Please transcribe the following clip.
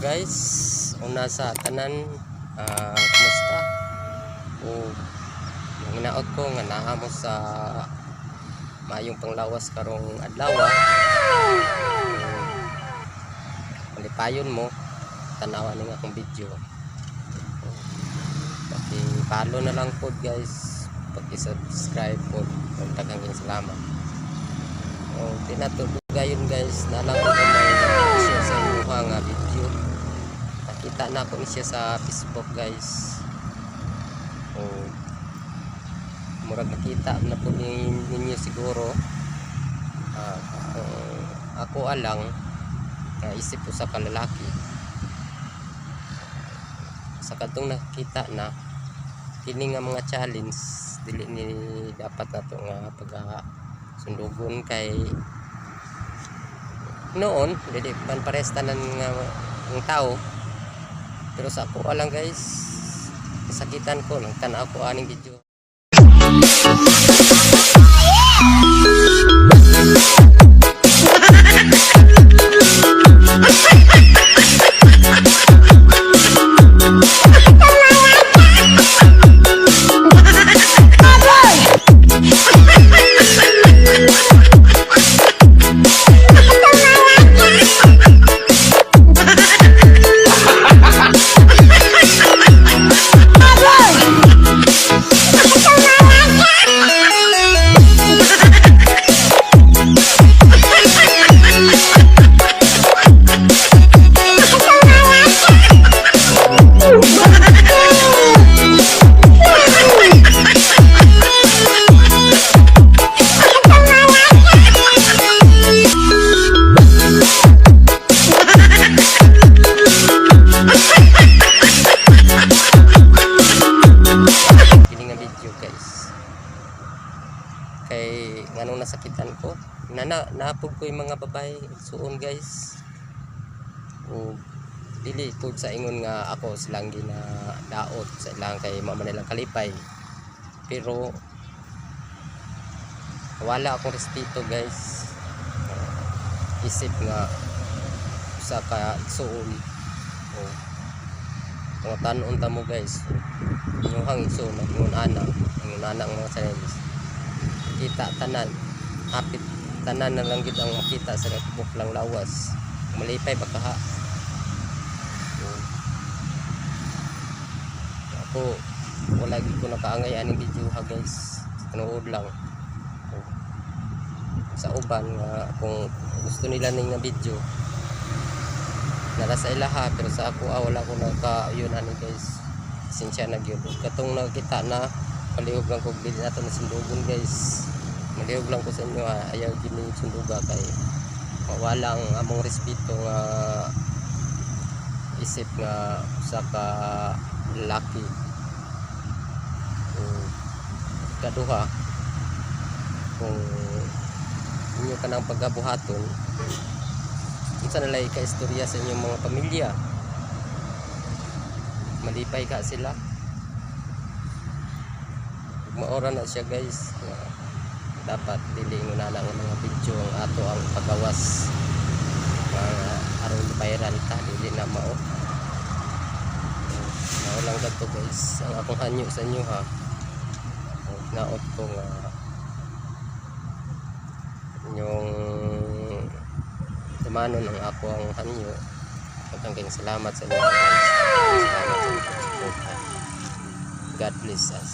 guys, una sa tanan, kumusta? O hinaot ko nga naa mo sa mayong panglawas karong adlaw. Malipayon mo tanawa ning akong video. Paki-follow na lang po guys, paki-subscribe po. Daghang salamat. Tinatudugayon guys, nalang ko may share sa inyo nga video. Nakita na ako siya sa Facebook guys. Murag nakita na po ninyo siguro. Ako alang isip ko sa kalalaki. Sa katong nakita na kini nga mga challenge dili ni dapat nato nga sundugon kay noon dili man pares tanan nga ang tao, pero sa ako alang guys sakitan ko nang tan ako aning video. Kay nganong nasakitan ko naapog ko yung mga babae suon guys. Dili pud sa ingon nga ako silang ginadaot sa ilang kay mama nilang kalipay, pero wala akong respeto guys. Isip nga sa ka suon mga tanon ta mo guys, yung hang iso ingon ana ang mga challenge kita tanan hapit tanan na lang gid ang makita sa notebook lang lawas malipay baka ha. Ako wala gid ko nakaangay aning video ha guys, tinuod lang sa uban nga kung gusto nila ning video nala sa ilaha, pero sa ako wala ko naka-yun ani guys, sinsya na gyud katong nakita na palihog lang ko dili nato na sundugon guys. Malihog lang ko sa inyo ayaw gini sunduga kay mawala ang among respeto nga isip nga sa ka lalaki. Kaduha kung inyo kanang paggabuhaton unsa na lay ka istorya sa inyong mga pamilya, malipay ka sila maora na siya guys. Dapat dili na lang mga video ang ato ang pagawas aron viral ta dili na mao lang gadto guys ang akong hanyo sa inyo ha. Naot ko nga yung tumanon ang ako ang hanyo. Daghang salamat sa inyo guys. Salamat sa support. God bless us.